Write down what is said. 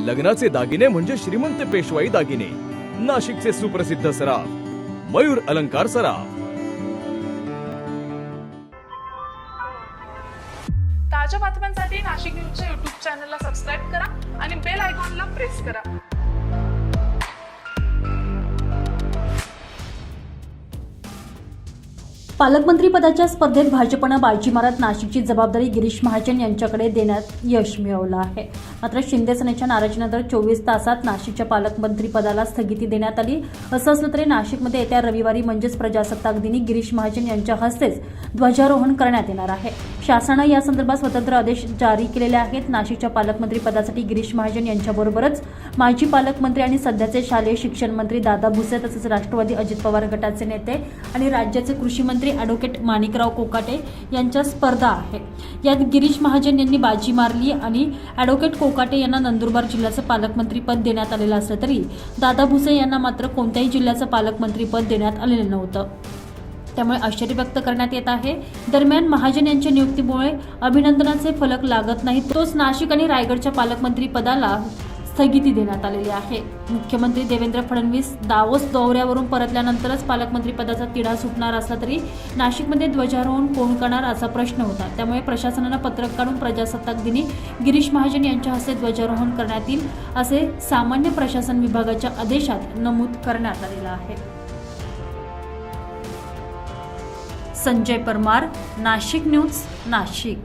लग्नाचे दागिने म्हणजे श्रीमंत पेशवाई दागिने, नाशिकचे सुप्रसिद्ध सराफ मयूर अलंकार सराफ। ताज्या बातम्यांसाठी नाशिक न्यूजच्या YouTube चॅनलला सबस्क्राईब करा आणि बेल आयकॉनला प्रेस करा। पालकमंत्री पदाच्या स्पर्धेत भाजपनं बाजी मारत नाशिकची जबाबदारी गिरीश महाजन यांच्याकडे देण्यात यश मिळवलं आहे। मात्र शिंदे सेनेच्या नाराजीनंतर 24 तासात नाशिकच्या पालकमंत्री पदाला स्थगिती देण्यात आली। असं असलं तरी नाशिकमध्ये येत्या रविवारी म्हणजेच प्रजासत्ताक दिनी गिरीश महाजन यांच्या हस्तेच ध्वजारोहण करण्यात येणार आहे। शासनानं या संदर्भात स्वतंत्र आदेश जारी केलेले आहेत। नाशिकच्या पालकमंत्री पदासाठी गिरीश महाजन यांच्याबरोबरच माजी पालकमंत्री आणि सध्याचे शालेय शिक्षण मंत्री दादा भुसे तसेच राष्ट्रवादी अजित पवार गटाचे नेते आणि राज्याचे कृषी मंत्री ॲडव्होकेट माणिकराव कोकाटे यांच्या स्पर्धा आहे। यात गिरीश महाजन यांनी बाजी मारली आणि ॲडव्होकेट कोकाटे यांना नंदुरबार जिल्ह्याचं पालकमंत्री पद देण्यात आलेलं असलं तरी दादा भुसे यांना मात्र कोणत्याही जिल्ह्याचं पालकमंत्री पद देण्यात आलेलं नव्हतं। त्यामुळे आश्चर्य व्यक्त करण्यात येत आहे। दरम्यान महाजन यांच्या नियुक्तीमुळे अभिनंदनाचे फलक लागत नाही, तोच नाशिक आणि रायगडच्या पालकमंत्री पदाला स्थगिती देण्यात आलेली आहे। मुख्यमंत्री देवेंद्र फडणवीस दावोस दौऱ्यावरून परतल्यानंतरच पालकमंत्री पदाचा तिढा सुटणार असला तरी नाशिकमध्ये ध्वजारोहण कोण करणार असा प्रश्न होता। त्यामुळे प्रशासनानं पत्रक काढून प्रजासत्ताक दिनी गिरीश महाजन यांच्या हस्ते ध्वजारोहण करण्यात येईल असे सामान्य प्रशासन विभागाच्या आदेशात नमूद करण्यात आलेलं आहे। संजय परमार, नाशिक न्यूज, नाशिक।